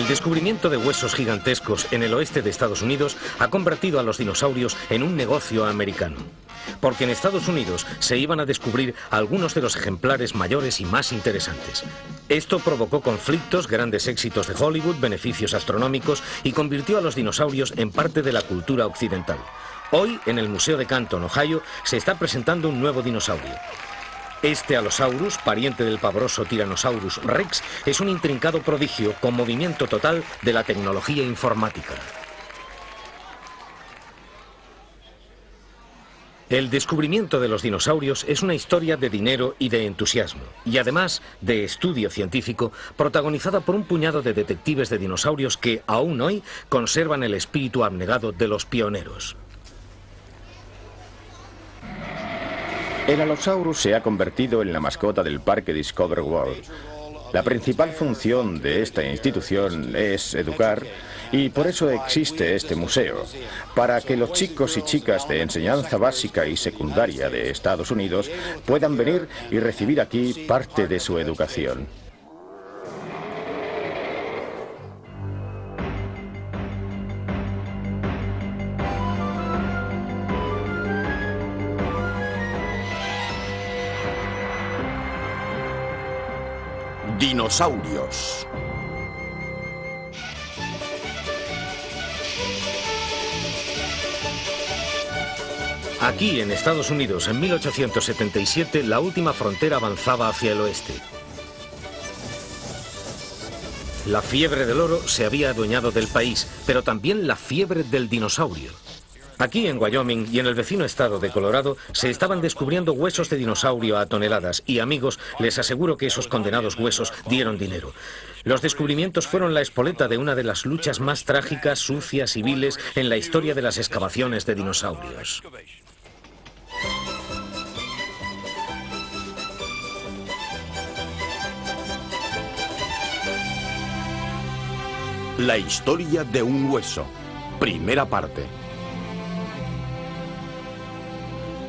El descubrimiento de huesos gigantescos en el oeste de Estados Unidos ha convertido a los dinosaurios en un negocio americano. Porque en Estados Unidos se iban a descubrir algunos de los ejemplares mayores y más interesantes. Esto provocó conflictos, grandes éxitos de Hollywood, beneficios astronómicos y convirtió a los dinosaurios en parte de la cultura occidental. Hoy, en el Museo de Canton, Ohio, se está presentando un nuevo dinosaurio. Este Allosaurus, pariente del pavoroso Tyrannosaurus Rex, es un intrincado prodigio con movimiento total de la tecnología informática. El descubrimiento de los dinosaurios es una historia de dinero y de entusiasmo, y además de estudio científico, protagonizada por un puñado de detectives de dinosaurios que, aún hoy, conservan el espíritu abnegado de los pioneros. El Allosaurus se ha convertido en la mascota del Parque Discovery World. La principal función de esta institución es educar, y por eso existe este museo, para que los chicos y chicas de enseñanza básica y secundaria de Estados Unidos puedan venir y recibir aquí parte de su educación. Dinosaurios. Aquí, en Estados Unidos, en 1877, la última frontera avanzaba hacia el oeste. La fiebre del oro se había adueñado del país, pero también la fiebre del dinosaurio. Aquí en Wyoming y en el vecino estado de Colorado se estaban descubriendo huesos de dinosaurio a toneladas y, amigos, les aseguro que esos condenados huesos dieron dinero. Los descubrimientos fueron la espoleta de una de las luchas más trágicas, sucias y viles en la historia de las excavaciones de dinosaurios. La historia de un hueso. Primera parte.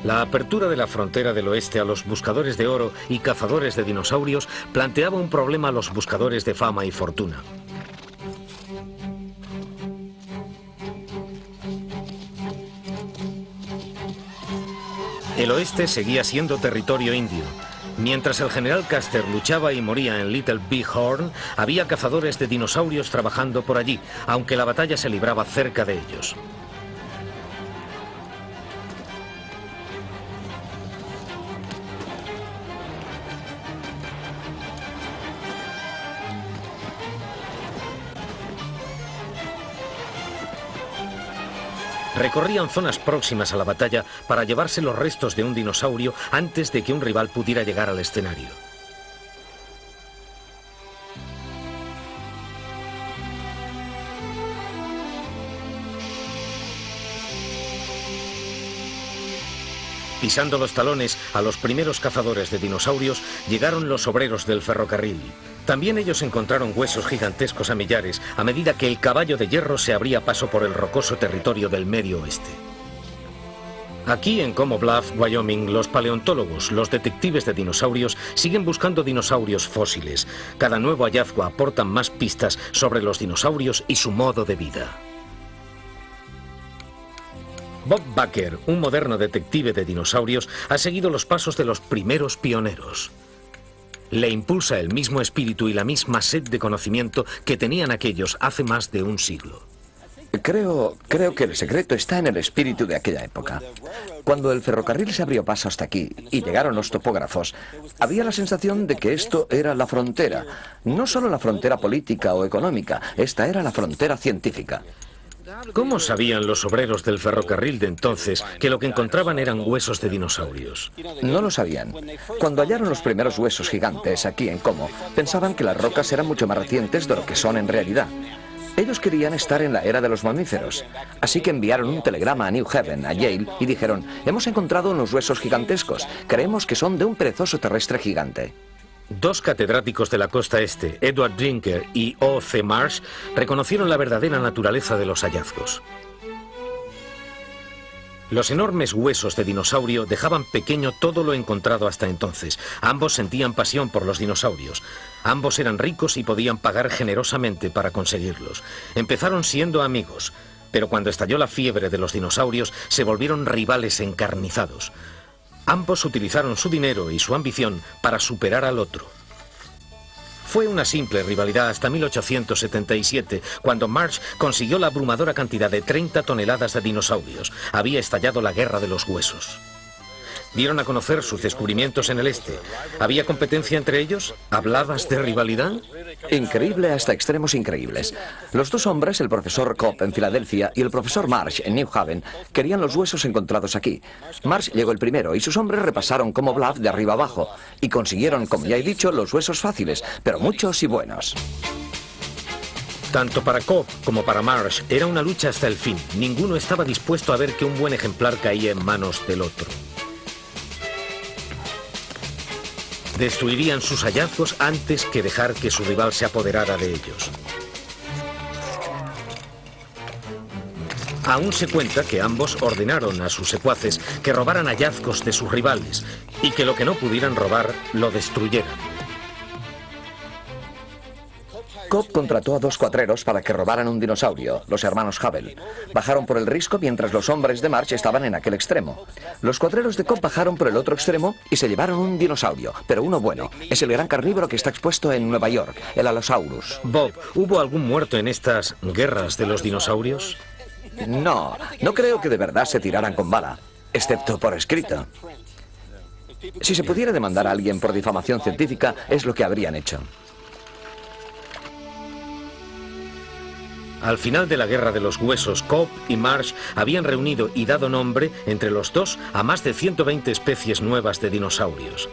La apertura de la frontera del oeste a los buscadores de oro y cazadores de dinosaurios planteaba un problema a los buscadores de fama y fortuna. El oeste seguía siendo territorio indio. Mientras el general Custer luchaba y moría en Little Big Horn, había cazadores de dinosaurios trabajando por allí, aunque la batalla se libraba cerca de ellos. Recorrían zonas próximas a la batalla para llevarse los restos de un dinosaurio antes de que un rival pudiera llegar al escenario. Pisando los talones a los primeros cazadores de dinosaurios llegaron los obreros del ferrocarril. También ellos encontraron huesos gigantescos a millares a medida que el caballo de hierro se abría paso por el rocoso territorio del Medio Oeste. Aquí en Como Bluff, Wyoming, los paleontólogos, los detectives de dinosaurios, siguen buscando dinosaurios fósiles. Cada nuevo hallazgo aporta más pistas sobre los dinosaurios y su modo de vida. Bob Baker, un moderno detective de dinosaurios, ha seguido los pasos de los primeros pioneros. Le impulsa el mismo espíritu y la misma sed de conocimiento que tenían aquellos hace más de un siglo. Creo que el secreto está en el espíritu de aquella época. Cuando el ferrocarril se abrió paso hasta aquí y llegaron los topógrafos, había la sensación de que esto era la frontera. No solo la frontera política o económica, esta era la frontera científica. ¿Cómo sabían los obreros del ferrocarril de entonces que lo que encontraban eran huesos de dinosaurios? No lo sabían. Cuando hallaron los primeros huesos gigantes aquí en Como, pensaban que las rocas eran mucho más recientes de lo que son en realidad. Ellos querían estar en la era de los mamíferos, así que enviaron un telegrama a New Haven, a Yale, y dijeron: hemos encontrado unos huesos gigantescos, creemos que son de un perezoso terrestre gigante. Dos catedráticos de la costa este, Edward Drinker y O.C. Marsh, reconocieron la verdadera naturaleza de los hallazgos. Los enormes huesos de dinosaurio dejaban pequeño todo lo encontrado hasta entonces. Ambos sentían pasión por los dinosaurios. Ambos eran ricos y podían pagar generosamente para conseguirlos. Empezaron siendo amigos, pero cuando estalló la fiebre de los dinosaurios se volvieron rivales encarnizados. Ambos utilizaron su dinero y su ambición para superar al otro. Fue una simple rivalidad hasta 1877, cuando Marsh consiguió la abrumadora cantidad de 30 toneladas de dinosaurios. Había estallado la Guerra de los Huesos. Dieron a conocer sus descubrimientos en el este. ¿Había competencia entre ellos? ¿Hablabas de rivalidad? Increíble hasta extremos increíbles. Los dos hombres, el profesor Cobb en Filadelfia y el profesor Marsh en New Haven, querían los huesos encontrados aquí. Marsh llegó el primero y sus hombres repasaron como Bluff de arriba abajo y consiguieron, como ya he dicho, los huesos fáciles, pero muchos y buenos. Tanto para Cobb como para Marsh era una lucha hasta el fin. Ninguno estaba dispuesto a ver que un buen ejemplar caía en manos del otro. Destruirían sus hallazgos antes que dejar que su rival se apoderara de ellos. Aún se cuenta que ambos ordenaron a sus secuaces que robaran hallazgos de sus rivales y que lo que no pudieran robar lo destruyeran. Cobb contrató a dos cuatreros para que robaran un dinosaurio, los hermanos Hubble. Bajaron por el risco mientras los hombres de Marsh estaban en aquel extremo. Los cuatreros de Cobb bajaron por el otro extremo y se llevaron un dinosaurio, pero uno bueno. Es el gran carnívoro que está expuesto en Nueva York, el Allosaurus. Bob, ¿hubo algún muerto en estas guerras de los dinosaurios? No creo que de verdad se tiraran con bala, excepto por escrito. Si se pudiera demandar a alguien por difamación científica, es lo que habrían hecho. Al final de la Guerra de los Huesos, Cobb y Marsh habían reunido y dado nombre, entre los dos, a más de 120 especies nuevas de dinosaurios.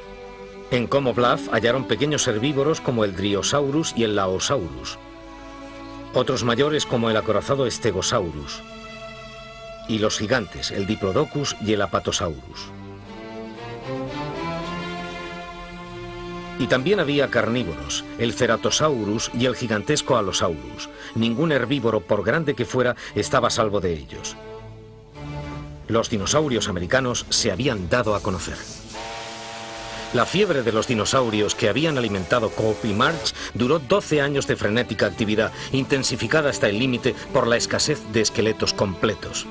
En Como Bluff hallaron pequeños herbívoros como el Dryosaurus y el Laosaurus. Otros mayores como el acorazado Stegosaurus. Y los gigantes, el Diplodocus y el Apatosaurus. Y también había carnívoros, el Ceratosaurus y el gigantesco Allosaurus. Ningún herbívoro, por grande que fuera, estaba a salvo de ellos. Los dinosaurios americanos se habían dado a conocer. La fiebre de los dinosaurios que habían alimentado Cobb y Marsh duró 12 años de frenética actividad, intensificada hasta el límite por la escasez de esqueletos completos.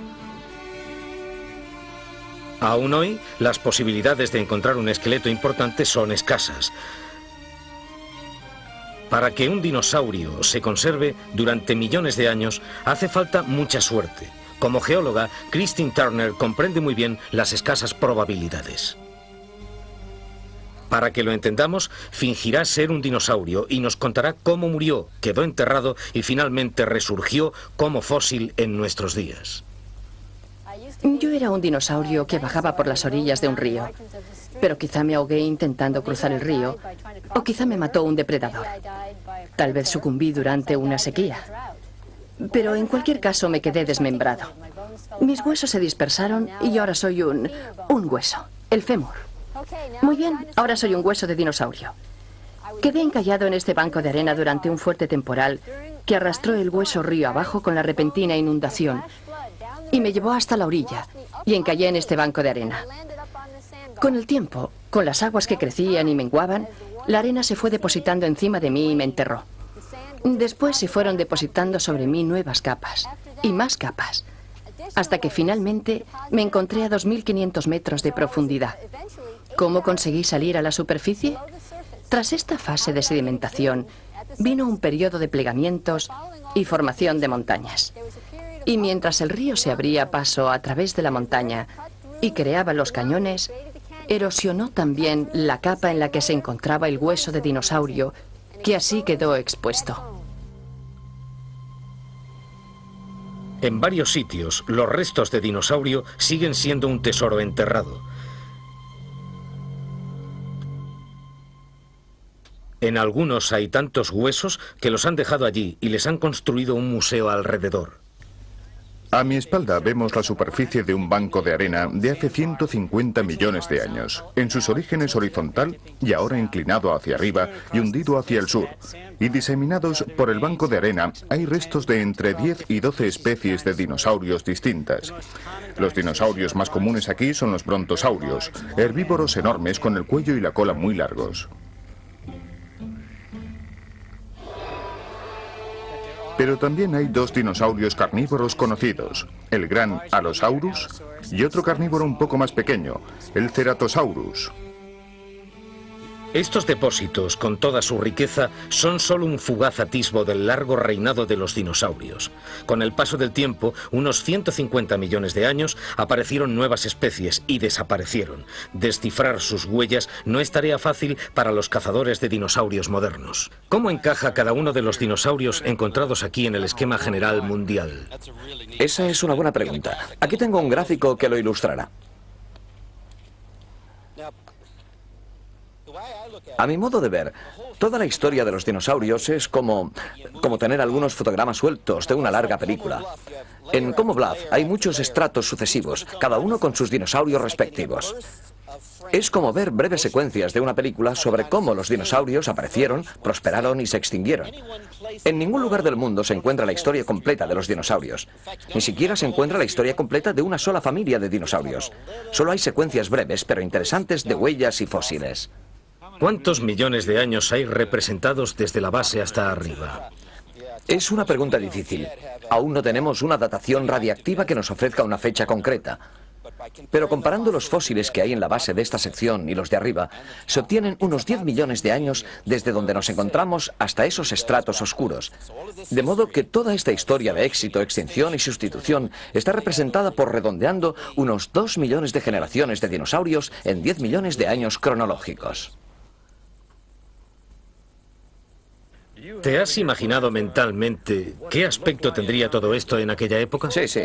Aún hoy, las posibilidades de encontrar un esqueleto importante son escasas. Para que un dinosaurio se conserve durante millones de años, hace falta mucha suerte. Como geóloga, Christine Turner comprende muy bien las escasas probabilidades. Para que lo entendamos, fingirá ser un dinosaurio y nos contará cómo murió, quedó enterrado y finalmente resurgió como fósil en nuestros días. Yo era un dinosaurio que bajaba por las orillas de un río, pero quizá me ahogué intentando cruzar el río, o quizá me mató un depredador. Tal vez sucumbí durante una sequía, pero en cualquier caso me quedé desmembrado. Mis huesos se dispersaron y ahora soy un hueso, el fémur. Muy bien, ahora soy un hueso de dinosaurio. Quedé encallado en este banco de arena durante un fuerte temporal que arrastró el hueso río abajo con la repentina inundación y me llevó hasta la orilla y encallé en este banco de arena. Con el tiempo, con las aguas que crecían y menguaban, la arena se fue depositando encima de mí y me enterró. Después se fueron depositando sobre mí nuevas capas y más capas, hasta que finalmente me encontré a 2.500 metros de profundidad. ¿Cómo conseguí salir a la superficie? Tras esta fase de sedimentación, vino un periodo de plegamientos y formación de montañas. Y mientras el río se abría paso a través de la montaña y creaba los cañones, erosionó también la capa en la que se encontraba el hueso de dinosaurio, que así quedó expuesto. En varios sitios, los restos de dinosaurio siguen siendo un tesoro enterrado. En algunos hay tantos huesos que los han dejado allí y les han construido un museo alrededor. A mi espalda vemos la superficie de un banco de arena de hace 150 millones de años, en sus orígenes horizontal y ahora inclinado hacia arriba y hundido hacia el sur. Y diseminados por el banco de arena hay restos de entre 10 y 12 especies de dinosaurios distintas. Los dinosaurios más comunes aquí son los brontosaurios, herbívoros enormes con el cuello y la cola muy largos. Pero también hay dos dinosaurios carnívoros conocidos, el gran Allosaurus y otro carnívoro un poco más pequeño, el Ceratosaurus. Estos depósitos, con toda su riqueza, son solo un fugaz atisbo del largo reinado de los dinosaurios. Con el paso del tiempo, unos 150 millones de años, aparecieron nuevas especies y desaparecieron. Descifrar sus huellas no es tarea fácil para los cazadores de dinosaurios modernos. ¿Cómo encaja cada uno de los dinosaurios encontrados aquí en el esquema general mundial? Esa es una buena pregunta. Aquí tengo un gráfico que lo ilustrará. A mi modo de ver, toda la historia de los dinosaurios es como tener algunos fotogramas sueltos de una larga película. En Como Bluff hay muchos estratos sucesivos, cada uno con sus dinosaurios respectivos. Es como ver breves secuencias de una película sobre cómo los dinosaurios aparecieron, prosperaron y se extinguieron. En ningún lugar del mundo se encuentra la historia completa de los dinosaurios. Ni siquiera se encuentra la historia completa de una sola familia de dinosaurios. Solo hay secuencias breves pero interesantes de huellas y fósiles. ¿Cuántos millones de años hay representados desde la base hasta arriba? Es una pregunta difícil. Aún no tenemos una datación radiactiva que nos ofrezca una fecha concreta. Pero comparando los fósiles que hay en la base de esta sección y los de arriba, se obtienen unos 10 millones de años desde donde nos encontramos hasta esos estratos oscuros. De modo que toda esta historia de éxito, extinción y sustitución está representada por, redondeando, unos 2 millones de generaciones de dinosaurios en 10 millones de años cronológicos. ¿Te has imaginado mentalmente qué aspecto tendría todo esto en aquella época? Sí, sí.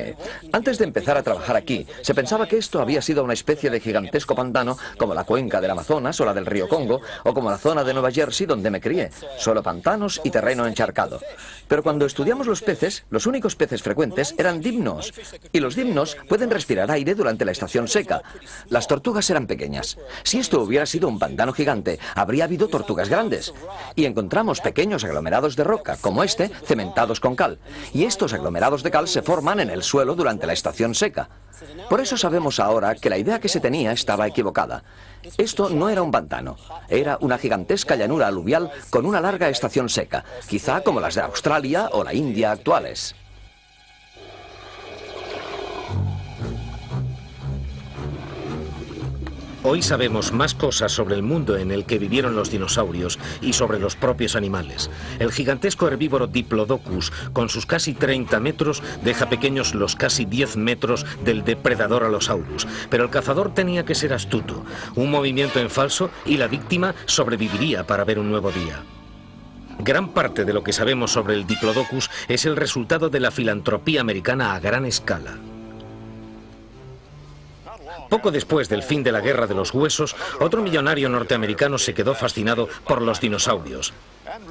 Antes de empezar a trabajar aquí, se pensaba que esto había sido una especie de gigantesco pantano como la cuenca del Amazonas o la del río Congo o como la zona de Nueva Jersey donde me crié. Solo pantanos y terreno encharcado. Pero cuando estudiamos los peces, los únicos peces frecuentes eran dimnos. Y los dimnos pueden respirar aire durante la estación seca. Las tortugas eran pequeñas. Si esto hubiera sido un pantano gigante, habría habido tortugas grandes. Y encontramos pequeños aglomerados de roca, como este, cementados con cal. Y estos aglomerados de cal se forman en el suelo durante la estación seca. Por eso sabemos ahora que la idea que se tenía estaba equivocada. Esto no era un pantano, era una gigantesca llanura aluvial con una larga estación seca, quizá como las de Australia o la India actuales. Hoy sabemos más cosas sobre el mundo en el que vivieron los dinosaurios y sobre los propios animales. El gigantesco herbívoro Diplodocus, con sus casi 30 metros, deja pequeños los casi 10 metros del depredador Allosaurus. Pero el cazador tenía que ser astuto. Un movimiento en falso y la víctima sobreviviría para ver un nuevo día. Gran parte de lo que sabemos sobre el Diplodocus es el resultado de la filantropía americana a gran escala. Poco después del fin de la Guerra de los Huesos, otro millonario norteamericano se quedó fascinado por los dinosaurios.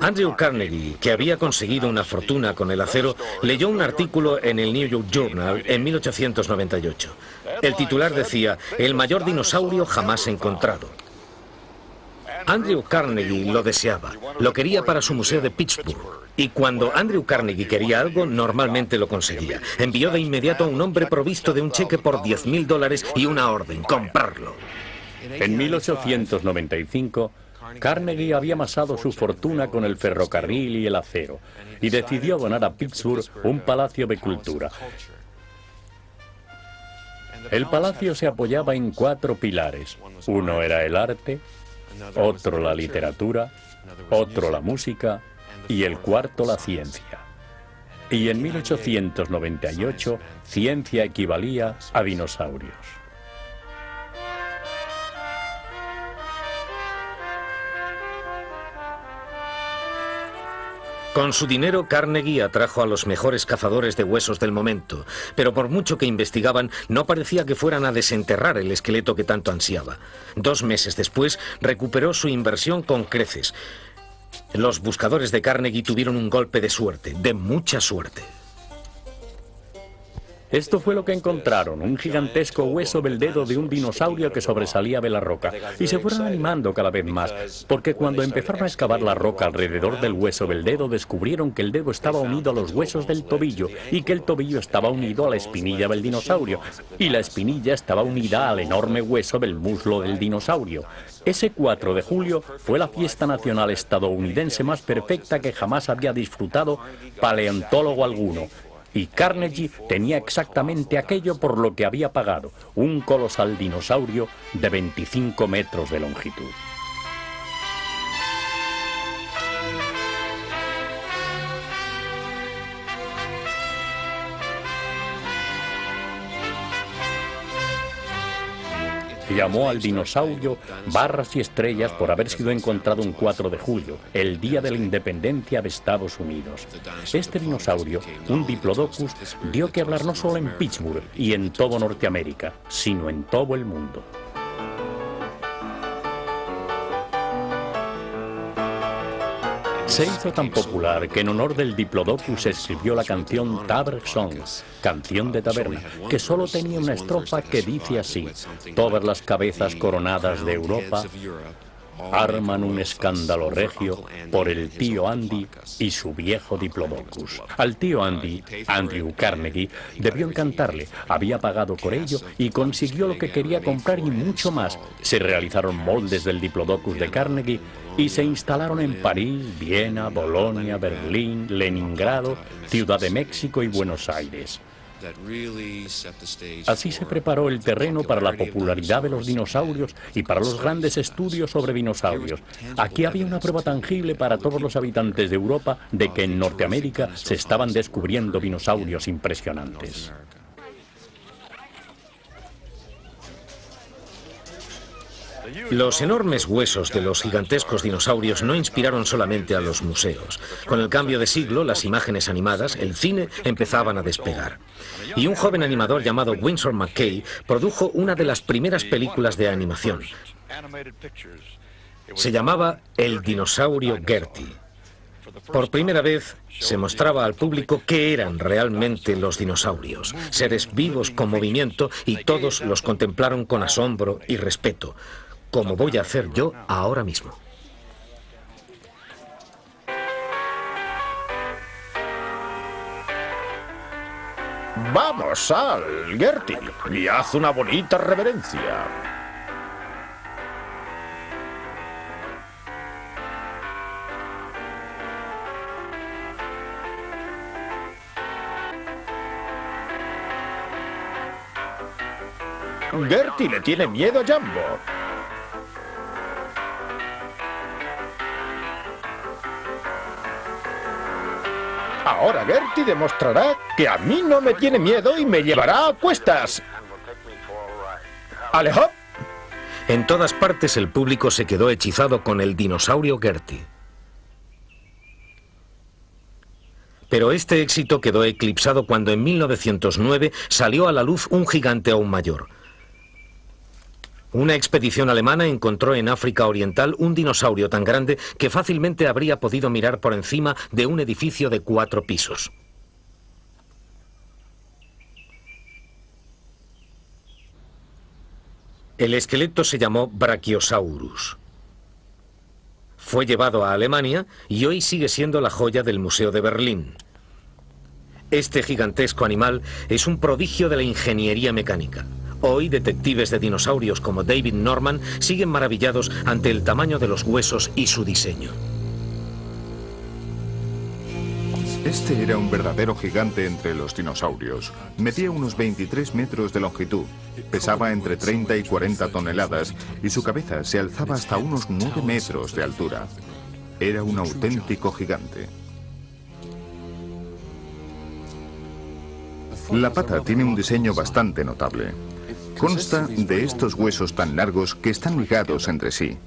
Andrew Carnegie, que había conseguido una fortuna con el acero, leyó un artículo en el New York Journal en 1898. El titular decía: "El mayor dinosaurio jamás encontrado". Andrew Carnegie lo deseaba, lo quería para su museo de Pittsburgh. Y cuando Andrew Carnegie quería algo, normalmente lo conseguía. Envió de inmediato a un hombre provisto de un cheque por $10.000 y una orden: comprarlo. En 1895, Carnegie había amasado su fortuna con el ferrocarril y el acero y decidió donar a Pittsburgh un palacio de cultura. El palacio se apoyaba en 4 pilares. Uno era el arte, otro la literatura, otro la música y el cuarto la ciencia. Y en 1898, ciencia equivalía a dinosaurios. Con su dinero, Carnegie atrajo a los mejores cazadores de huesos del momento, pero por mucho que investigaban, no parecía que fueran a desenterrar el esqueleto que tanto ansiaba. 2 meses después, recuperó su inversión con creces. Los buscadores de Carnegie tuvieron un golpe de suerte, de mucha suerte. Esto fue lo que encontraron, un gigantesco hueso del dedo de un dinosaurio que sobresalía de la roca. Y se fueron animando cada vez más, porque cuando empezaron a excavar la roca alrededor del hueso del dedo, descubrieron que el dedo estaba unido a los huesos del tobillo y que el tobillo estaba unido a la espinilla del dinosaurio. Y la espinilla estaba unida al enorme hueso del muslo del dinosaurio. Ese 4 de julio fue la fiesta nacional estadounidense más perfecta que jamás había disfrutado paleontólogo alguno. Y Carnegie tenía exactamente aquello por lo que había pagado, un colosal dinosaurio de 25 metros de longitud. Llamó al dinosaurio Barras y Estrellas por haber sido encontrado un 4 de julio, el día de la independencia de Estados Unidos. Este dinosaurio, un Diplodocus, dio que hablar no solo en Pittsburgh y en todo Norteamérica, sino en todo el mundo. Se hizo tan popular que en honor del Diplodocus se escribió la canción Tavern Song, canción de taberna, que solo tenía una estrofa que dice así: todas las cabezas coronadas de Europa arman un escándalo regio por el tío Andy y su viejo Diplodocus. Al tío Andy, Andrew Carnegie, debió encantarle, había pagado por ello y consiguió lo que quería comprar y mucho más. Se realizaron moldes del Diplodocus de Carnegie y se instalaron en París, Viena, Bolonia, Berlín, Leningrado, Ciudad de México y Buenos Aires. Así se preparó el terreno para la popularidad de los dinosaurios y para los grandes estudios sobre dinosaurios. Aquí había una prueba tangible para todos los habitantes de Europa de que en Norteamérica se estaban descubriendo dinosaurios impresionantes. Los enormes huesos de los gigantescos dinosaurios no inspiraron solamente a los museos. Con el cambio de siglo, las imágenes animadas, el cine, empezaban a despegar. Y un joven animador llamado Winsor McCay produjo una de las primeras películas de animación. Se llamaba El dinosaurio Gertie. Por primera vez se mostraba al público qué eran realmente los dinosaurios, seres vivos con movimiento, y todos los contemplaron con asombro y respeto, como voy a hacer yo ahora mismo. Vamos, Sal, Gertie, y haz una bonita reverencia. Gertie le tiene miedo a Jumbo. Ahora Gertie demostrará que a mí no me tiene miedo y me llevará a cuestas. ¡Alejop! En todas partes el público se quedó hechizado con el dinosaurio Gertie. Pero este éxito quedó eclipsado cuando en 1909 salió a la luz un gigante aún mayor. Una expedición alemana encontró en África Oriental un dinosaurio tan grande que fácilmente habría podido mirar por encima de un edificio de 4 pisos. El esqueleto se llamó Brachiosaurus. Fue llevado a Alemania y hoy sigue siendo la joya del Museo de Berlín. Este gigantesco animal es un prodigio de la ingeniería mecánica. Hoy, detectives de dinosaurios como David Norman siguen maravillados ante el tamaño de los huesos y su diseño. Este era un verdadero gigante entre los dinosaurios. Medía unos 23 metros de longitud, pesaba entre 30 y 40 toneladas y su cabeza se alzaba hasta unos 9 metros de altura. Era un auténtico gigante. La pata tiene un diseño bastante notable. Consta de estos huesos tan largos que están ligados entre sí.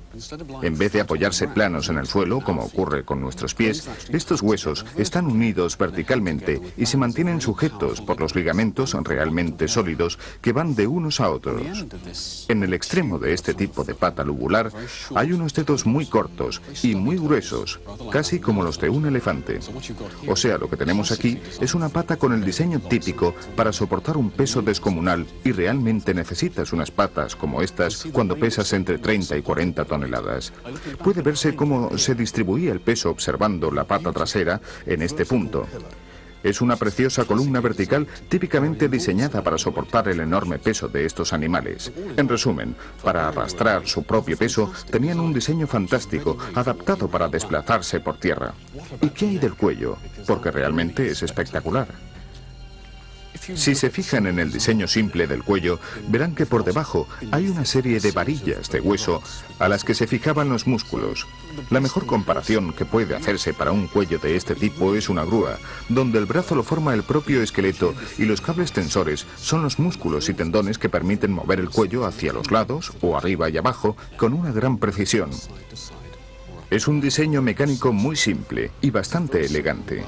En vez de apoyarse planos en el suelo, como ocurre con nuestros pies, estos huesos están unidos verticalmente y se mantienen sujetos por los ligamentos realmente sólidos que van de unos a otros. En el extremo de este tipo de pata lubular hay unos dedos muy cortos y muy gruesos, casi como los de un elefante. O sea, lo que tenemos aquí es una pata con el diseño típico para soportar un peso descomunal, y realmente necesitas unas patas como estas cuando pesas entre 30 y 40 toneladas. Puede verse cómo se distribuía el peso observando la pata trasera en este punto. Es una preciosa columna vertical típicamente diseñada para soportar el enorme peso de estos animales. En resumen, para arrastrar su propio peso, tenían un diseño fantástico, adaptado para desplazarse por tierra. ¿Y qué hay del cuello? Porque realmente es espectacular. Si se fijan en el diseño simple del cuello, verán que por debajo hay una serie de varillas de hueso a las que se fijaban los músculos. La mejor comparación que puede hacerse para un cuello de este tipo es una grúa, donde el brazo lo forma el propio esqueleto y los cables tensores son los músculos y tendones que permiten mover el cuello hacia los lados o arriba y abajo con una gran precisión. Es un diseño mecánico muy simple y bastante elegante.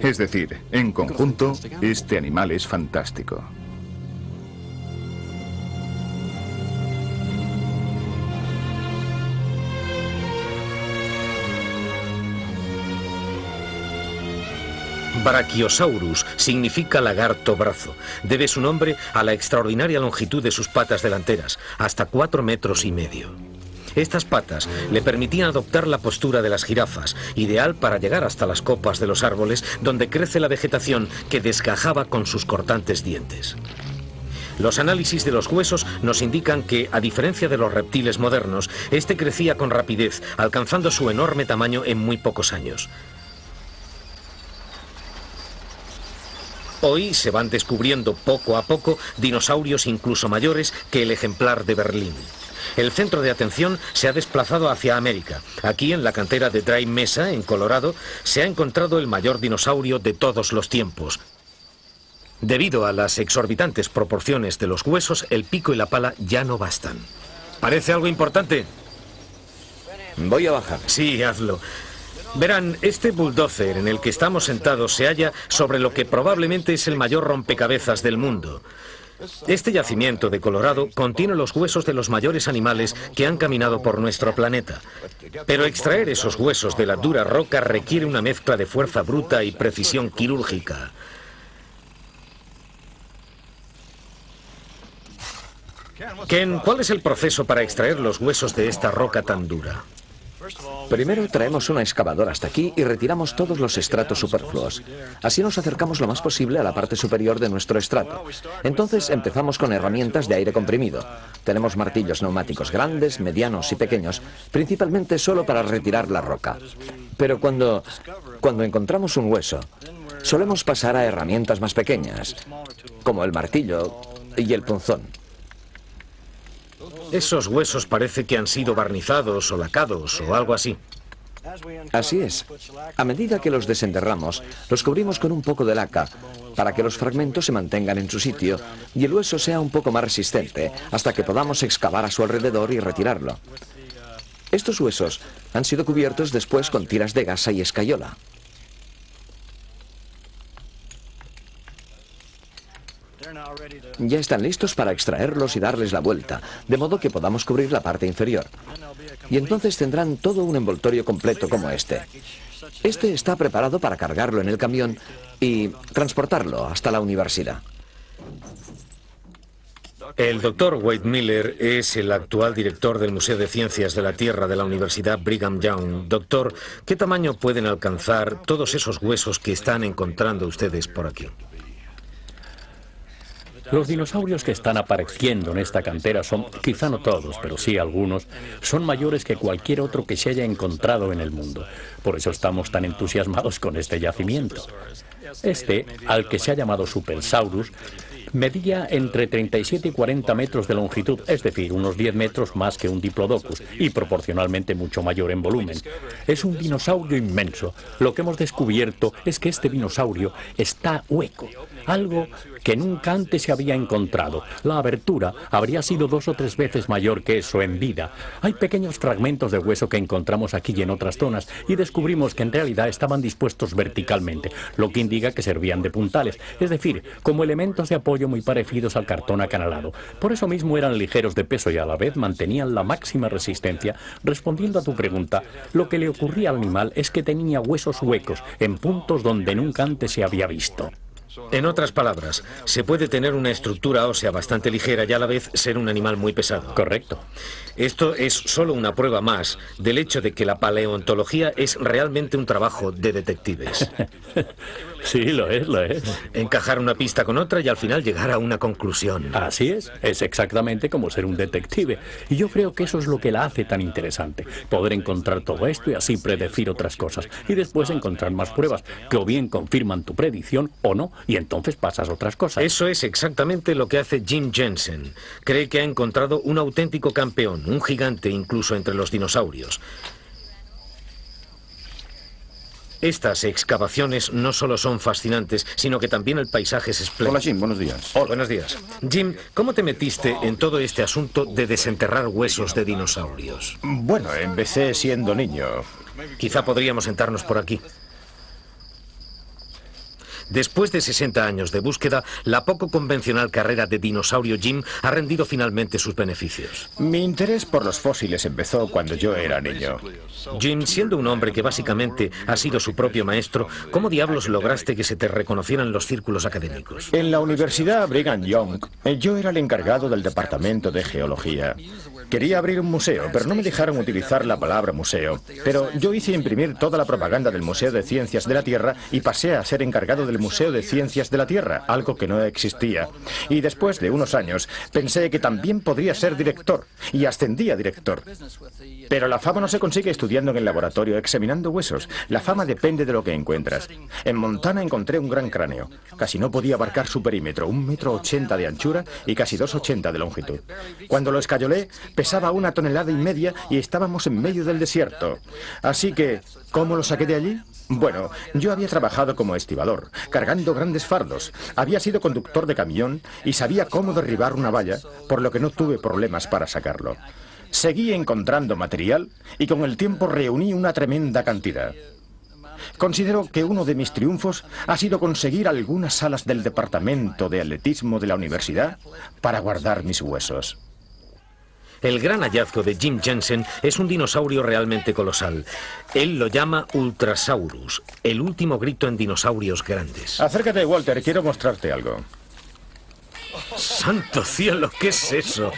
Es decir, en conjunto, este animal es fantástico. Brachiosaurus significa lagarto brazo. Debe su nombre a la extraordinaria longitud de sus patas delanteras, hasta 4,5 metros. Estas patas le permitían adoptar la postura de las jirafas, ideal para llegar hasta las copas de los árboles donde crece la vegetación que desgajaba con sus cortantes dientes. Los análisis de los huesos nos indican que, a diferencia de los reptiles modernos, este crecía con rapidez, alcanzando su enorme tamaño en muy pocos años. Hoy se van descubriendo poco a poco dinosaurios incluso mayores que el ejemplar de Berlín. El centro de atención se ha desplazado hacia América. Aquí, en la cantera de Dry Mesa, en Colorado, se ha encontrado el mayor dinosaurio de todos los tiempos. Debido a las exorbitantes proporciones de los huesos, el pico y la pala ya no bastan. ¿Parece algo importante? Voy a bajar. Sí, hazlo. Verán, este bulldozer en el que estamos sentados se halla sobre lo que probablemente es el mayor rompecabezas del mundo. Este yacimiento de Colorado contiene los huesos de los mayores animales que han caminado por nuestro planeta. Pero extraer esos huesos de la dura roca requiere una mezcla de fuerza bruta y precisión quirúrgica. Ken, ¿cuál es el proceso para extraer los huesos de esta roca tan dura? Primero traemos una excavadora hasta aquí y retiramos todos los estratos superfluos. Así nos acercamos lo más posible a la parte superior de nuestro estrato. Entonces empezamos con herramientas de aire comprimido. Tenemos martillos neumáticos grandes, medianos y pequeños, principalmente solo para retirar la roca. Pero cuando encontramos un hueso, solemos pasar a herramientas más pequeñas, como el martillo y el punzón. Esos huesos parece que han sido barnizados o lacados o algo así. Así es. A medida que los desenterramos, los cubrimos con un poco de laca para que los fragmentos se mantengan en su sitio y el hueso sea un poco más resistente hasta que podamos excavar a su alrededor y retirarlo. Estos huesos han sido cubiertos después con tiras de gasa y escayola. Ya están listos para extraerlos y darles la vuelta, de modo que podamos cubrir la parte inferior. Y entonces tendrán todo un envoltorio completo como este. Este está preparado para cargarlo en el camión y transportarlo hasta la universidad. El doctor Wade Miller es el actual director del Museo de Ciencias de la Tierra de la Universidad Brigham Young. Doctor, ¿qué tamaño pueden alcanzar todos esos huesos que están encontrando ustedes por aquí? Los dinosaurios que están apareciendo en esta cantera son, quizá no todos, pero sí algunos, son mayores que cualquier otro que se haya encontrado en el mundo. Por eso estamos tan entusiasmados con este yacimiento. Este, al que se ha llamado Supersaurus, medía entre 37 y 40 metros de longitud, es decir, unos 10 metros más que un Diplodocus, y proporcionalmente mucho mayor en volumen. Es un dinosaurio inmenso. Lo que hemos descubierto es que este dinosaurio está hueco. algo que nunca antes se había encontrado. La abertura habría sido 2 o 3 veces mayor que eso en vida. Hay pequeños fragmentos de hueso que encontramos aquí y en otras zonas y descubrimos que en realidad estaban dispuestos verticalmente, lo que indica que servían de puntales, es decir, como elementos de apoyo muy parecidos al cartón acanalado. Por eso mismo eran ligeros de peso y a la vez mantenían la máxima resistencia. Respondiendo a tu pregunta, lo que le ocurría al animal es que tenía huesos huecos en puntos donde nunca antes se había visto. En otras palabras, se puede tener una estructura ósea bastante ligera y a la vez ser un animal muy pesado. Correcto. Esto es solo una prueba más del hecho de que la paleontología es realmente un trabajo de detectives. Sí, lo es, lo es. Encajar una pista con otra y al final llegar a una conclusión. Así es exactamente como ser un detective. Y yo creo que eso es lo que la hace tan interesante. Poder encontrar todo esto y así predecir otras cosas. Y después encontrar más pruebas que o bien confirman tu predicción o no, y entonces pasas a otras cosas. Eso es exactamente lo que hace Jim Jensen. Cree que ha encontrado un auténtico campeón, un gigante incluso entre los dinosaurios. Estas excavaciones no solo son fascinantes, sino que también el paisaje es espléndido. Hola, Jim, buenos días. Hola, buenos días. Jim, ¿cómo te metiste en todo este asunto de desenterrar huesos de dinosaurios? Bueno, empecé siendo niño. Quizá podríamos sentarnos por aquí. Después de 60 años de búsqueda, la poco convencional carrera de Dinosaurio Jim ha rendido finalmente sus beneficios. Mi interés por los fósiles empezó cuando yo era niño. Jim, siendo un hombre que básicamente ha sido su propio maestro, ¿cómo diablos lograste que se te reconocieran los círculos académicos? En la Universidad Brigham Young, yo era el encargado del departamento de geología. Quería abrir un museo, pero no me dejaron utilizar la palabra museo. Pero yo hice imprimir toda la propaganda del Museo de Ciencias de la Tierra y pasé a ser encargado del Museo de Ciencias de la Tierra, algo que no existía. Y después de unos años pensé que también podría ser director, y ascendí a director. Pero la fama no se consigue estudiando en el laboratorio, examinando huesos. La fama depende de lo que encuentras. En Montana encontré un gran cráneo. Casi no podía abarcar su perímetro, 1,80 m de anchura y casi 2,80 de longitud. Cuando lo escayolé, pesaba 1,5 toneladas y estábamos en medio del desierto. Así que, ¿cómo lo saqué de allí? Bueno, yo había trabajado como estibador, cargando grandes fardos. Había sido conductor de camión y sabía cómo derribar una valla, por lo que no tuve problemas para sacarlo. Seguí encontrando material y con el tiempo reuní una tremenda cantidad. Considero que uno de mis triunfos ha sido conseguir algunas salas del departamento de atletismo de la universidad para guardar mis huesos. El gran hallazgo de Jim Jensen es un dinosaurio realmente colosal. Él lo llama Ultrasaurus, el último grito en dinosaurios grandes. Acércate, Walter, quiero mostrarte algo. ¡Santo cielo! ¿Qué es eso?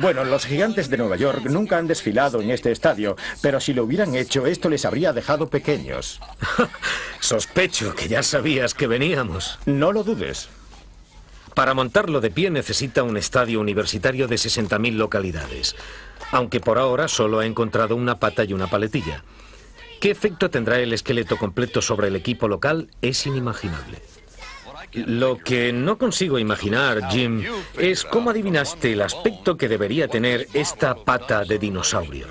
Bueno, los gigantes de Nueva York nunca han desfilado en este estadio, pero si lo hubieran hecho, esto les habría dejado pequeños. Sospecho que ya sabías que veníamos. No lo dudes. Para montarlo de pie necesita un estadio universitario de 60.000 localidades, aunque por ahora solo ha encontrado una pata y una paletilla. ¿Qué efecto tendrá el esqueleto completo sobre el equipo local? Es inimaginable. Lo que no consigo imaginar, Jim, es cómo adivinaste el aspecto que debería tener esta pata de dinosaurio.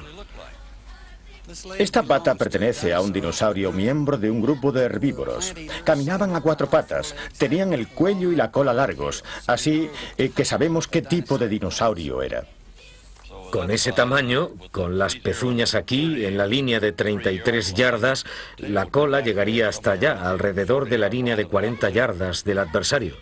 Esta pata pertenece a un dinosaurio miembro de un grupo de herbívoros. Caminaban a 4 patas, tenían el cuello y la cola largos, así que sabemos qué tipo de dinosaurio era. Con ese tamaño, con las pezuñas aquí, en la línea de 33 yardas, la cola llegaría hasta allá, alrededor de la línea de 40 yardas del adversario.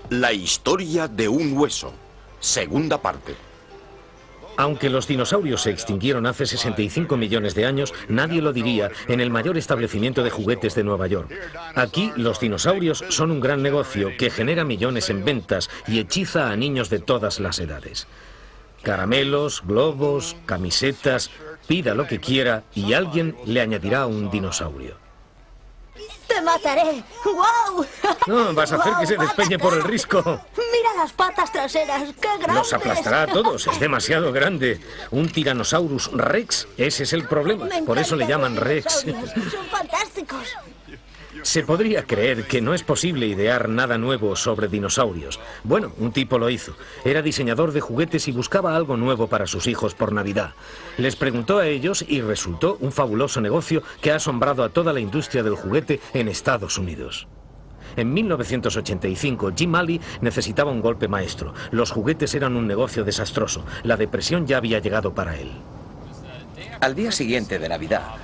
La historia de un hueso. Segunda parte. Aunque los dinosaurios se extinguieron hace 65 millones de años, nadie lo diría en el mayor establecimiento de juguetes de Nueva York. Aquí, los dinosaurios son un gran negocio que genera millones en ventas y hechiza a niños de todas las edades. Caramelos, globos, camisetas, pida lo que quiera y alguien le añadirá un dinosaurio. ¡Te mataré! ¡Wow! No, vas a hacer que se despeñe por el risco. ¡Mira las patas traseras! ¡Qué grandes! Los aplastará a todos, es demasiado grande. Un Tyrannosaurus Rex, ese es el problema. Por eso le llaman Rex. ¡Son fantásticos! Se podría creer que no es posible idear nada nuevo sobre dinosaurios. Bueno, un tipo lo hizo. Era diseñador de juguetes y buscaba algo nuevo para sus hijos por Navidad. Les preguntó a ellos y resultó un fabuloso negocio que ha asombrado a toda la industria del juguete en Estados Unidos. En 1985, Jim Alley necesitaba un golpe maestro. Los juguetes eran un negocio desastroso. La depresión ya había llegado para él. Al día siguiente de Navidad,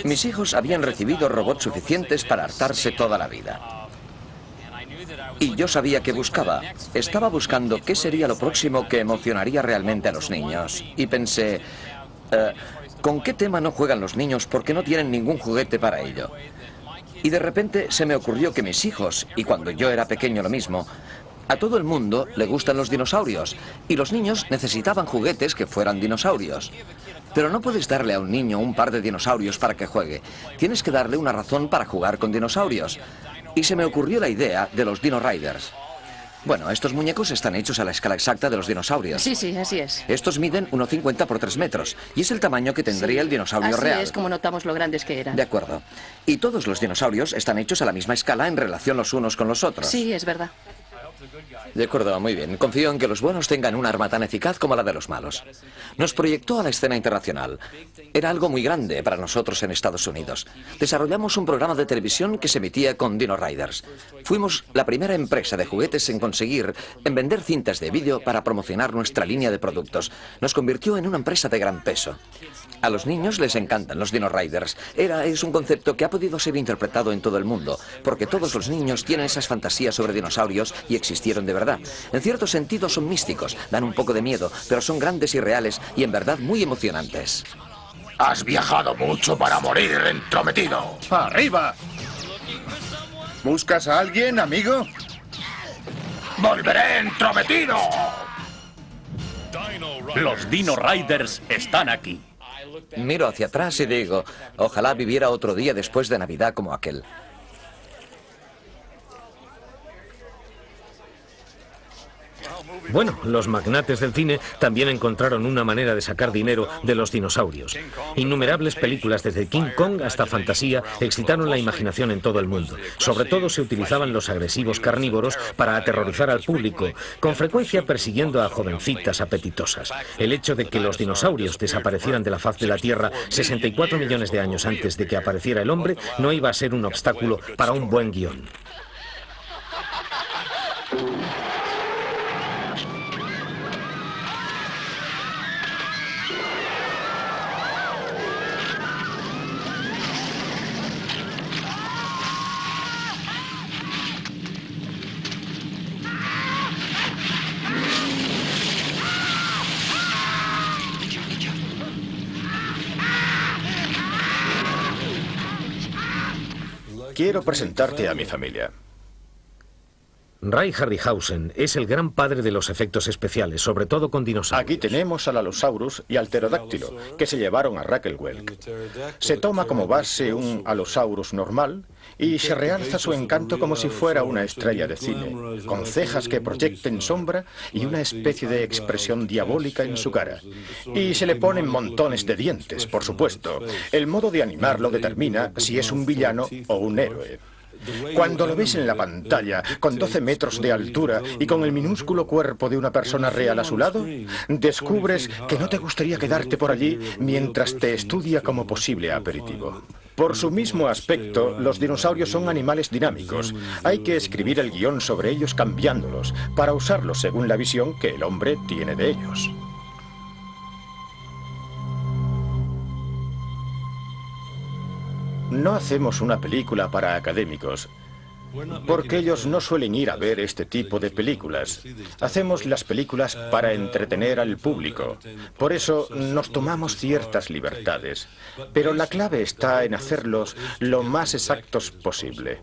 mis hijos habían recibido robots suficientes para hartarse toda la vida. Y yo sabía que buscaba. Estaba buscando qué sería lo próximo que emocionaría realmente a los niños. Y pensé, ¿con qué tema no juegan los niños porque no tienen ningún juguete para ello? Y de repente se me ocurrió que mis hijos, y cuando yo era pequeño lo mismo, a todo el mundo le gustan los dinosaurios. Y los niños necesitaban juguetes que fueran dinosaurios. Pero no puedes darle a un niño un par de dinosaurios para que juegue. Tienes que darle una razón para jugar con dinosaurios. Y se me ocurrió la idea de los Dino Riders. Bueno, estos muñecos están hechos a la escala exacta de los dinosaurios. Sí, sí, así es. Estos miden 1,50 por 3 metros. Y es el tamaño que tendría el dinosaurio real. Así es como notamos lo grandes que eran. De acuerdo. Y todos los dinosaurios están hechos a la misma escala en relación los unos con los otros. Sí, es verdad. De acuerdo, muy bien. Confío en que los buenos tengan un arma tan eficaz como la de los malos. Nos proyectó a la escena internacional. Era algo muy grande para nosotros en Estados Unidos. Desarrollamos un programa de televisión que se emitía con Dino Riders. Fuimos la primera empresa de juguetes en vender cintas de vídeo para promocionar nuestra línea de productos. Nos convirtió en una empresa de gran peso. A los niños les encantan los Dino Riders. Es un concepto que ha podido ser interpretado en todo el mundo, porque todos los niños tienen esas fantasías sobre dinosaurios y existieron de verdad. En cierto sentido son místicos, dan un poco de miedo, pero son grandes y reales y en verdad muy emocionantes. Has viajado mucho para morir, entrometido. ¡Arriba! ¿Buscas a alguien, amigo? ¡Volveré, entrometido! Los Dino Riders están aquí. Miro hacia atrás y digo, ojalá viviera otro día después de Navidad como aquel. Bueno, los magnates del cine también encontraron una manera de sacar dinero de los dinosaurios. Innumerables películas desde King Kong hasta Fantasía excitaron la imaginación en todo el mundo. Sobre todo se utilizaban los agresivos carnívoros para aterrorizar al público, con frecuencia persiguiendo a jovencitas apetitosas. El hecho de que los dinosaurios desaparecieran de la faz de la Tierra 64 millones de años antes de que apareciera el hombre no iba a ser un obstáculo para un buen guión. Quiero presentarte a mi familia. Ray Harryhausen es el gran padre de los efectos especiales, sobre todo con dinosaurios. Aquí tenemos al Allosaurus y al Pterodáctilo, que se llevaron a Raquel Welch. Se toma como base un Allosaurus normal y se realza su encanto como si fuera una estrella de cine, con cejas que proyecten sombra y una especie de expresión diabólica en su cara. Y se le ponen montones de dientes, por supuesto. El modo de animarlo determina si es un villano o un héroe. Cuando lo ves en la pantalla, con 12 metros de altura y con el minúsculo cuerpo de una persona real a su lado, descubres que no te gustaría quedarte por allí mientras te estudia como posible aperitivo. Por su mismo aspecto, los dinosaurios son animales dinámicos. Hay que escribir el guión sobre ellos cambiándolos, para usarlos según la visión que el hombre tiene de ellos. No hacemos una película para académicos. Porque ellos no suelen ir a ver este tipo de películas. Hacemos las películas para entretener al público. Por eso nos tomamos ciertas libertades. Pero la clave está en hacerlos lo más exactos posible.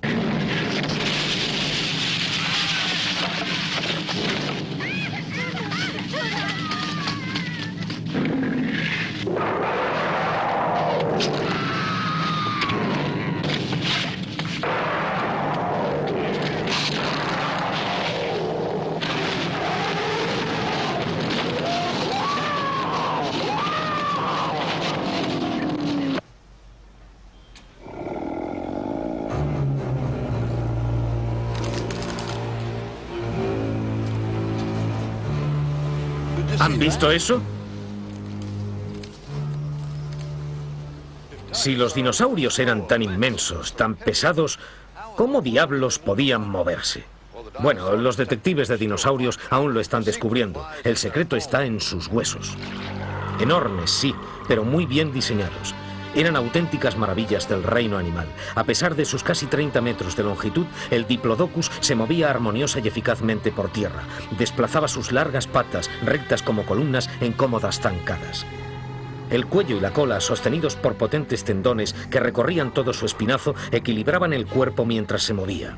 ¿Han visto eso? Si los dinosaurios eran tan inmensos, tan pesados, ¿cómo diablos podían moverse? Bueno, los detectives de dinosaurios aún lo están descubriendo. El secreto está en sus huesos. Enormes, sí, pero muy bien diseñados. Eran auténticas maravillas del reino animal. A pesar de sus casi 30 metros de longitud, el Diplodocus se movía armoniosa y eficazmente por tierra. Desplazaba sus largas patas, rectas como columnas, en cómodas zancadas. El cuello y la cola, sostenidos por potentes tendones que recorrían todo su espinazo, equilibraban el cuerpo mientras se movía.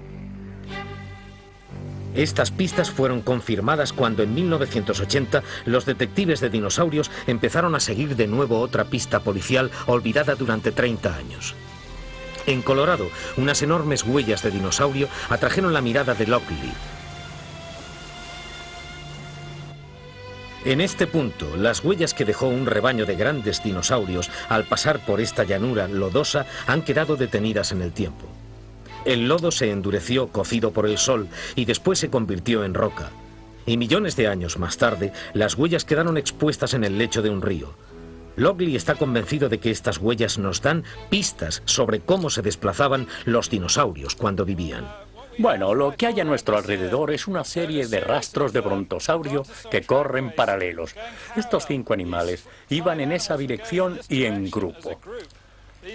Estas pistas fueron confirmadas cuando en 1980 los detectives de dinosaurios empezaron a seguir de nuevo otra pista policial olvidada durante 30 años. En Colorado, unas enormes huellas de dinosaurio atrajeron la mirada de Locklear. En este punto, las huellas que dejó un rebaño de grandes dinosaurios al pasar por esta llanura lodosa han quedado detenidas en el tiempo. El lodo se endureció cocido por el sol y después se convirtió en roca. Y millones de años más tarde, las huellas quedaron expuestas en el lecho de un río. Locklear está convencido de que estas huellas nos dan pistas sobre cómo se desplazaban los dinosaurios cuando vivían. Bueno, lo que hay a nuestro alrededor es una serie de rastros de brontosaurio que corren paralelos. Estos 5 animales iban en esa dirección y en grupo.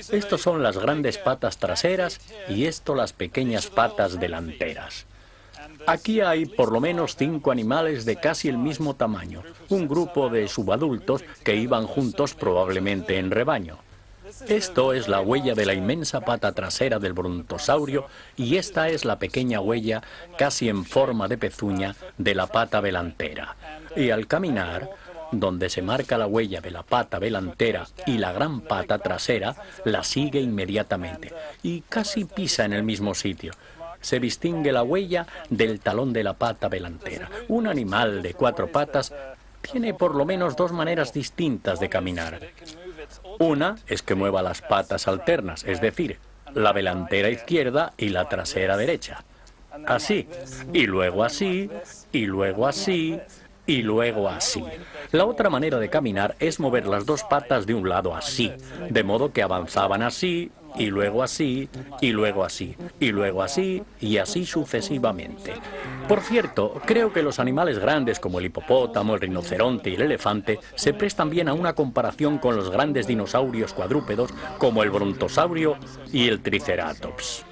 Estos son las grandes patas traseras y esto las pequeñas patas delanteras. Aquí hay por lo menos 5 animales de casi el mismo tamaño, un grupo de subadultos que iban juntos probablemente en rebaño. Esto es la huella de la inmensa pata trasera del brontosaurio y esta es la pequeña huella, casi en forma de pezuña, de la pata delantera. Y al caminar, donde se marca la huella de la pata delantera y la gran pata trasera, la sigue inmediatamente y casi pisa en el mismo sitio. Se distingue la huella del talón de la pata delantera. Un animal de 4 patas tiene por lo menos 2 maneras distintas de caminar. Una es que mueva las patas alternas, es decir, la delantera izquierda y la trasera derecha. Así, y luego así, y luego así, y luego así. La otra manera de caminar es mover las 2 patas de un lado así, de modo que avanzaban así, y luego así, y luego así, y luego así, y así sucesivamente. Por cierto, creo que los animales grandes como el hipopótamo, el rinoceronte y el elefante se prestan bien a una comparación con los grandes dinosaurios cuadrúpedos como el brontosaurio y el triceratops.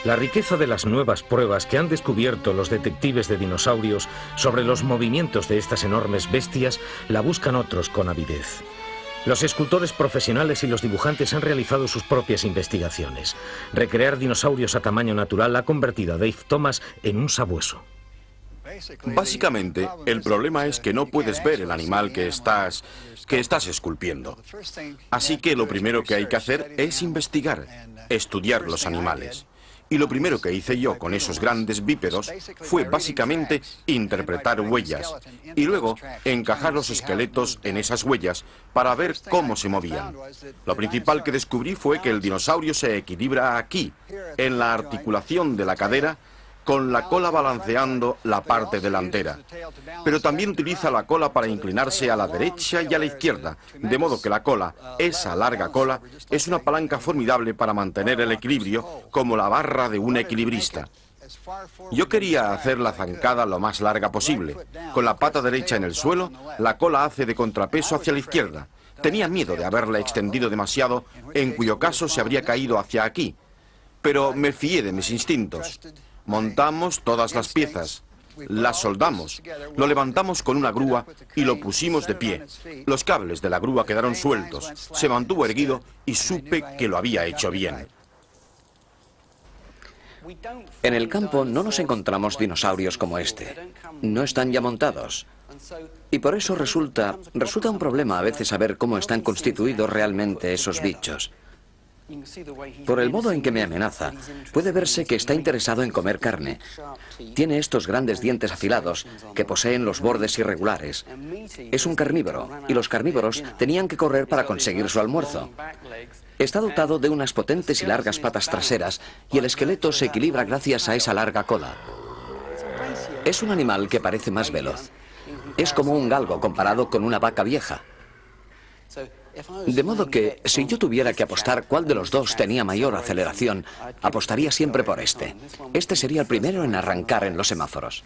La riqueza de las nuevas pruebas que han descubierto los detectives de dinosaurios sobre los movimientos de estas enormes bestias la buscan otros con avidez. Los escultores profesionales y los dibujantes han realizado sus propias investigaciones. Recrear dinosaurios a tamaño natural ha convertido a Dave Thomas en un sabueso. Básicamente, el problema es que no puedes ver el animal que estás esculpiendo. Así que lo primero que hay que hacer es investigar, estudiar los animales. Y lo primero que hice yo con esos grandes bípedos fue básicamente interpretar huellas y luego encajar los esqueletos en esas huellas para ver cómo se movían. Lo principal que descubrí fue que el dinosaurio se equilibra aquí, en la articulación de la cadera, con la cola balanceando la parte delantera. Pero también utiliza la cola para inclinarse a la derecha y a la izquierda, de modo que la cola, esa larga cola, es una palanca formidable para mantener el equilibrio como la barra de un equilibrista. Yo quería hacer la zancada lo más larga posible. Con la pata derecha en el suelo, la cola hace de contrapeso hacia la izquierda. Tenía miedo de haberla extendido demasiado, en cuyo caso se habría caído hacia aquí. Pero me fié de mis instintos. Montamos todas las piezas, las soldamos, lo levantamos con una grúa y lo pusimos de pie. Los cables de la grúa quedaron sueltos, se mantuvo erguido y supe que lo había hecho bien. En el campo no nos encontramos dinosaurios como este. No están ya montados. Y por eso resulta un problema a veces saber cómo están constituidos realmente esos bichos. Por el modo en que me amenaza, puede verse que está interesado en comer carne. Tiene estos grandes dientes afilados que poseen los bordes irregulares. Es un carnívoro, y los carnívoros tenían que correr para conseguir su almuerzo. Está dotado de unas potentes y largas patas traseras, y el esqueleto se equilibra gracias a esa larga cola. Es un animal que parece más veloz. Es como un galgo comparado con una vaca vieja. De modo que, si yo tuviera que apostar cuál de los dos tenía mayor aceleración, apostaría siempre por este. Este sería el primero en arrancar en los semáforos.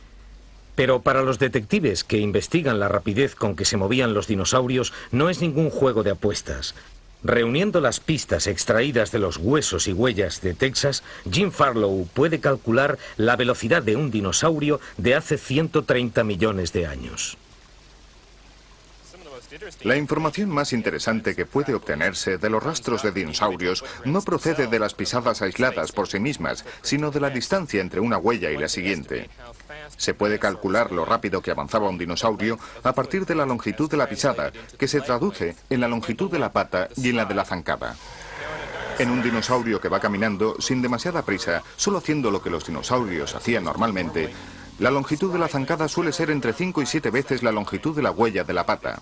Pero para los detectives que investigan la rapidez con que se movían los dinosaurios, no es ningún juego de apuestas. Reuniendo las pistas extraídas de los huesos y huellas de Texas, Jim Farlow puede calcular la velocidad de un dinosaurio de hace 130 millones de años. La información más interesante que puede obtenerse de los rastros de dinosaurios no procede de las pisadas aisladas por sí mismas, sino de la distancia entre una huella y la siguiente. Se puede calcular lo rápido que avanzaba un dinosaurio a partir de la longitud de la pisada, que se traduce en la longitud de la pata y en la de la zancada. En un dinosaurio que va caminando sin demasiada prisa, solo haciendo lo que los dinosaurios hacían normalmente, la longitud de la zancada suele ser entre 5 y 7 veces la longitud de la huella de la pata.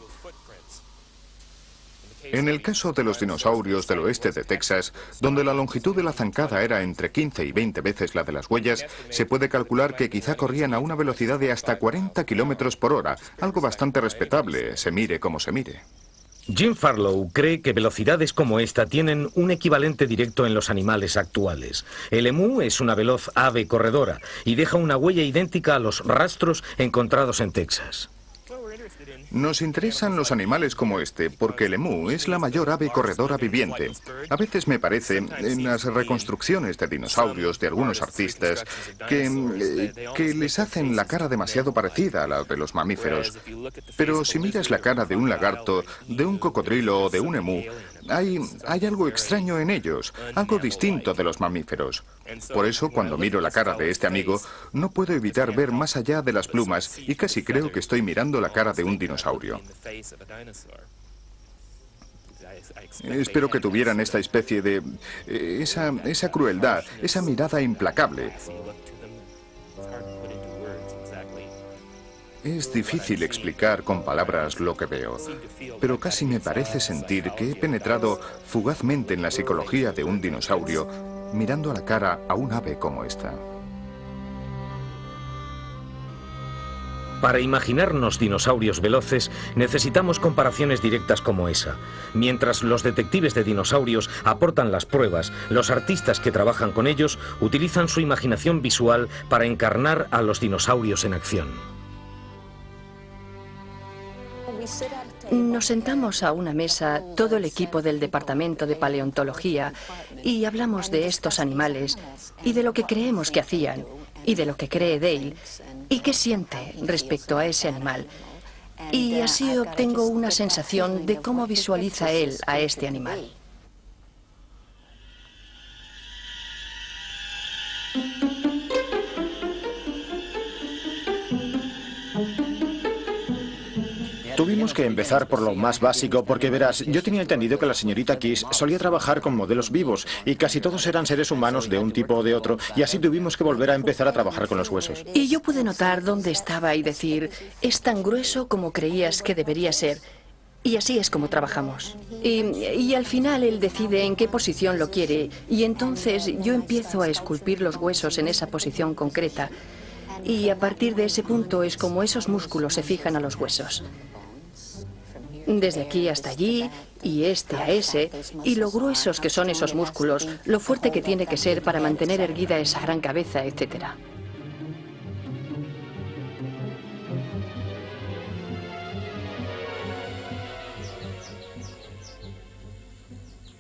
En el caso de los dinosaurios del oeste de Texas, donde la longitud de la zancada era entre 15 y 20 veces la de las huellas, se puede calcular que quizá corrían a una velocidad de hasta 40 kilómetros por hora, algo bastante respetable, se mire como se mire. Jim Farlow cree que velocidades como esta tienen un equivalente directo en los animales actuales. El emú es una veloz ave corredora y deja una huella idéntica a los rastros encontrados en Texas. Nos interesan los animales como este porque el emú es la mayor ave corredora viviente. A veces me parece, en las reconstrucciones de dinosaurios de algunos artistas, que les hacen la cara demasiado parecida a la de los mamíferos. Pero si miras la cara de un lagarto, de un cocodrilo o de un emú, hay algo extraño en ellos, algo distinto de los mamíferos. Por eso, cuando miro la cara de este amigo, no puedo evitar ver más allá de las plumas y casi creo que estoy mirando la cara de un dinosaurio. Espero que tuvieran esta especie de... esa crueldad, esa mirada implacable. Es difícil explicar con palabras lo que veo, pero casi me parece sentir que he penetrado fugazmente en la psicología de un dinosaurio, mirando a la cara a un ave como esta. Para imaginarnos dinosaurios veloces, necesitamos comparaciones directas como esa. Mientras los detectives de dinosaurios aportan las pruebas, los artistas que trabajan con ellos utilizan su imaginación visual para encarnar a los dinosaurios en acción. Nos sentamos a una mesa, todo el equipo del Departamento de Paleontología, y hablamos de estos animales y de lo que creemos que hacían y de lo que cree Dale y qué siente respecto a ese animal. Y así obtengo una sensación de cómo visualiza él a este animal. Tuvimos que empezar por lo más básico porque verás, yo tenía entendido que la señorita Kiss solía trabajar con modelos vivos y casi todos eran seres humanos de un tipo o de otro y así tuvimos que volver a empezar a trabajar con los huesos. Y yo pude notar dónde estaba y decir, es tan grueso como creías que debería ser. Y así es como trabajamos. Y al final él decide en qué posición lo quiere y entonces yo empiezo a esculpir los huesos en esa posición concreta. Y a partir de ese punto es como esos músculos se fijan a los huesos. desde aquí hasta allí, y este a ese, y lo gruesos que son esos músculos, lo fuerte que tiene que ser para mantener erguida esa gran cabeza, etc.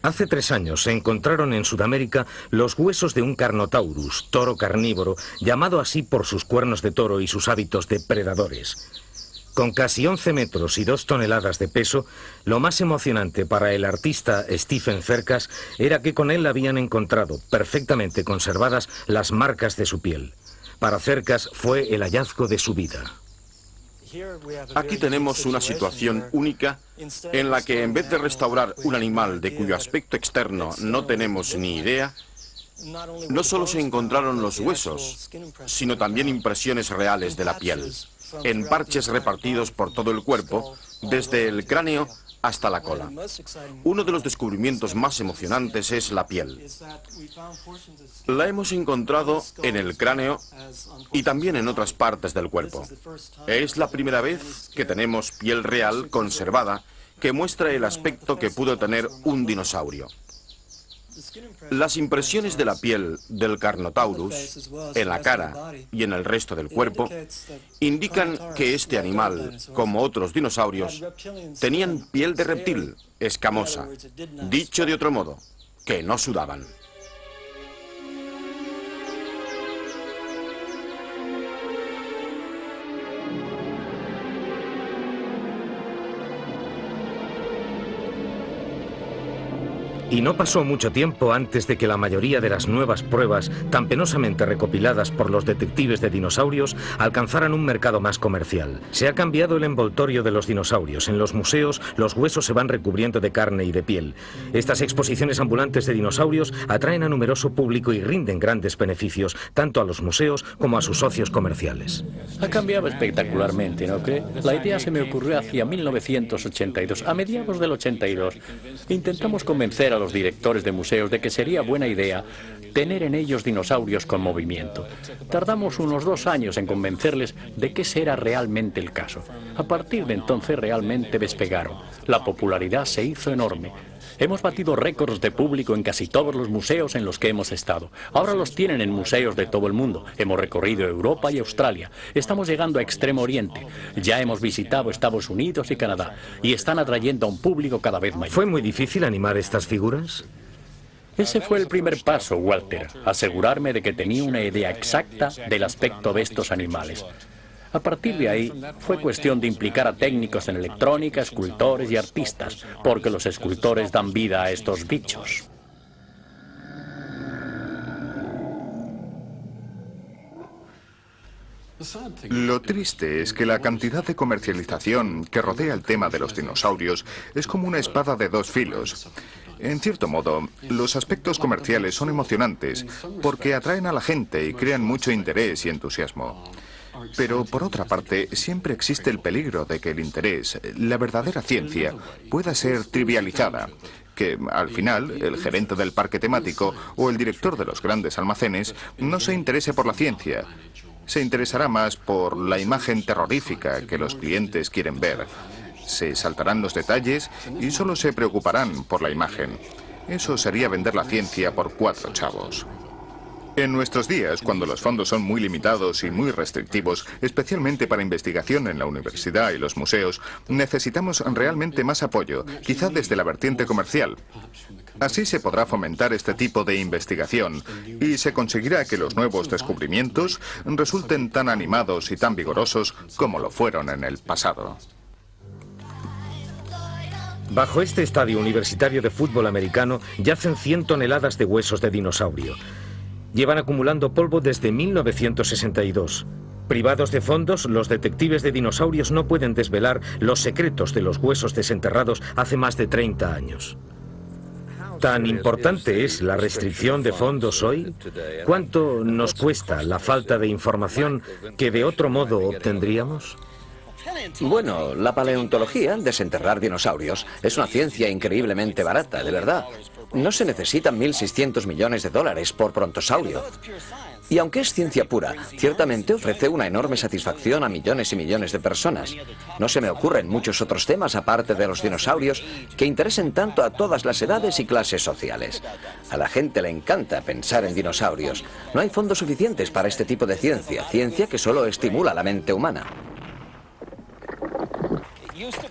Hace 3 años se encontraron en Sudamérica los huesos de un Carnotaurus, toro carnívoro, llamado así por sus cuernos de toro y sus hábitos depredadores. Con casi 11 metros y 2 toneladas de peso, lo más emocionante para el artista Stephen Cercas era que con él habían encontrado perfectamente conservadas las marcas de su piel. Para Cercas fue el hallazgo de su vida. Aquí tenemos una situación única en la que en vez de restaurar un animal de cuyo aspecto externo no tenemos ni idea, no solo se encontraron los huesos, sino también impresiones reales de la piel, en parches repartidos por todo el cuerpo, desde el cráneo hasta la cola. Uno de los descubrimientos más emocionantes es la piel. La hemos encontrado en el cráneo y también en otras partes del cuerpo. Es la primera vez que tenemos piel real conservada que muestra el aspecto que pudo tener un dinosaurio. Las impresiones de la piel del Carnotaurus en la cara y en el resto del cuerpo indican que este animal, como otros dinosaurios, tenían piel de reptil, escamosa. Dicho de otro modo, que no sudaban. Y no pasó mucho tiempo antes de que la mayoría de las nuevas pruebas, tan penosamente recopiladas por los detectives de dinosaurios, alcanzaran un mercado más comercial. Se ha cambiado el envoltorio de los dinosaurios. En los museos, los huesos se van recubriendo de carne y de piel. Estas exposiciones ambulantes de dinosaurios atraen a numeroso público y rinden grandes beneficios, tanto a los museos como a sus socios comerciales. Ha cambiado espectacularmente, ¿no cree? La idea se me ocurrió hacia 1982, a mediados del 82. Intentamos convencer a los directores de museos de que sería buena idea tener en ellos dinosaurios con movimiento. Tardamos unos 2 años en convencerles de que ese era realmente el caso. A partir de entonces realmente despegaron. La popularidad se hizo enorme. Hemos batido récords de público en casi todos los museos en los que hemos estado. Ahora los tienen en museos de todo el mundo. Hemos recorrido Europa y Australia. Estamos llegando a Extremo Oriente. Ya hemos visitado Estados Unidos y Canadá. Y están atrayendo a un público cada vez mayor. ¿Fue muy difícil animar estas figuras? Ese fue el primer paso, Walter. Asegurarme de que tenía una idea exacta del aspecto de estos animales. A partir de ahí, fue cuestión de implicar a técnicos en electrónica, escultores y artistas, porque los escultores dan vida a estos bichos. Lo triste es que la cantidad de comercialización que rodea el tema de los dinosaurios es como una espada de 2 filos. En cierto modo, los aspectos comerciales son emocionantes porque atraen a la gente y crean mucho interés y entusiasmo. Pero, por otra parte, siempre existe el peligro de que el interés, la verdadera ciencia, pueda ser trivializada, que, al final, el gerente del parque temático o el director de los grandes almacenes no se interese por la ciencia. Se interesará más por la imagen terrorífica que los clientes quieren ver. Se saltarán los detalles y solo se preocuparán por la imagen. Eso sería vender la ciencia por 4 chavos. En nuestros días, cuando los fondos son muy limitados y muy restrictivos, especialmente para investigación en la universidad y los museos, necesitamos realmente más apoyo, quizá desde la vertiente comercial. Así se podrá fomentar este tipo de investigación y se conseguirá que los nuevos descubrimientos resulten tan animados y tan vigorosos como lo fueron en el pasado. Bajo este estadio universitario de fútbol americano yacen 100 toneladas de huesos de dinosaurio. Llevan acumulando polvo desde 1962. Privados de fondos, los detectives de dinosaurios no pueden desvelar los secretos de los huesos desenterrados hace más de 30 años. ¿Tan importante es la restricción de fondos hoy? ¿Cuánto nos cuesta la falta de información que de otro modo obtendríamos? Bueno, la paleontología, desenterrar dinosaurios, es una ciencia increíblemente barata, de verdad. No se necesitan 1.600 millones de dólares por brontosaurio. Y aunque es ciencia pura, ciertamente ofrece una enorme satisfacción a millones y millones de personas. No se me ocurren muchos otros temas aparte de los dinosaurios que interesen tanto a todas las edades y clases sociales. A la gente le encanta pensar en dinosaurios. No hay fondos suficientes para este tipo de ciencia, ciencia que solo estimula la mente humana.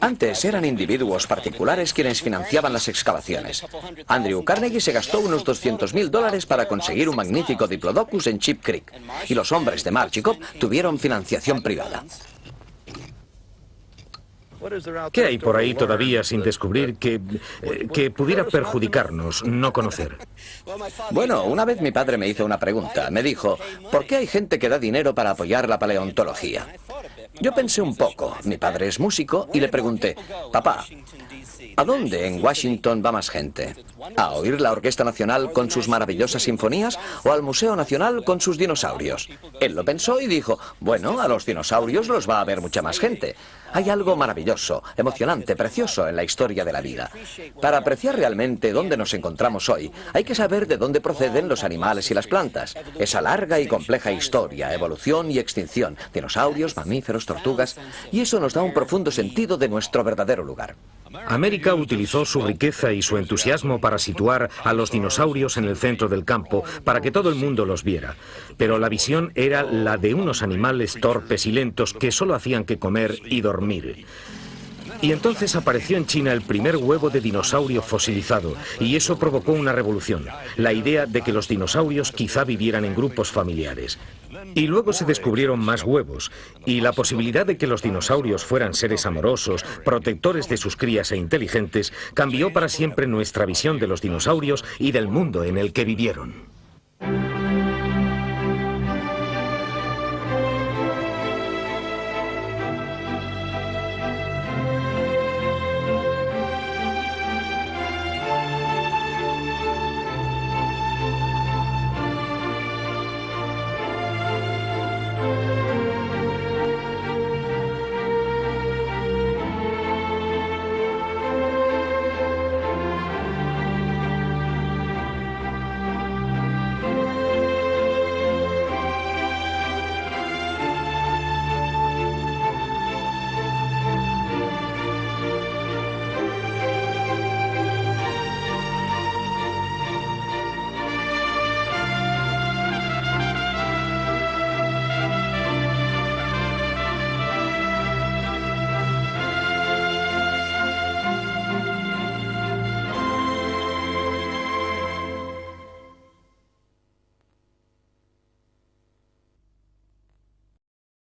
Antes eran individuos particulares quienes financiaban las excavaciones. Andrew Carnegie se gastó unos $200.000 para conseguir un magnífico Diplodocus en Sheep Creek, y los hombres de Marsh y Cobb tuvieron financiación privada. ¿Qué hay por ahí todavía sin descubrir que pudiera perjudicarnos no conocer? Bueno, una vez mi padre me hizo una pregunta. Me dijo, ¿por qué hay gente que da dinero para apoyar la paleontología? Yo pensé un poco. Mi padre es músico y le pregunté, papá, ¿a dónde en Washington va más gente? ¿A oír la Orquesta Nacional con sus maravillosas sinfonías o al Museo Nacional con sus dinosaurios? Él lo pensó y dijo, bueno, a los dinosaurios los va a ver mucha más gente. Hay algo maravilloso, emocionante, precioso en la historia de la vida. Para apreciar realmente dónde nos encontramos hoy, hay que saber de dónde proceden los animales y las plantas. Esa larga y compleja historia, evolución y extinción, dinosaurios, mamíferos, tortugas, y eso nos da un profundo sentido de nuestro verdadero lugar. América utilizó su riqueza y su entusiasmo para situar a los dinosaurios en el centro del campo, para que todo el mundo los viera. Pero la visión era la de unos animales torpes y lentos que solo hacían que comer y dormir. Y entonces apareció en China el primer huevo de dinosaurio fosilizado, y eso provocó una revolución, la idea de que los dinosaurios quizá vivieran en grupos familiares. Y luego se descubrieron más huevos, y la posibilidad de que los dinosaurios fueran seres amorosos, protectores de sus crías e inteligentes, cambió para siempre nuestra visión de los dinosaurios y del mundo en el que vivieron.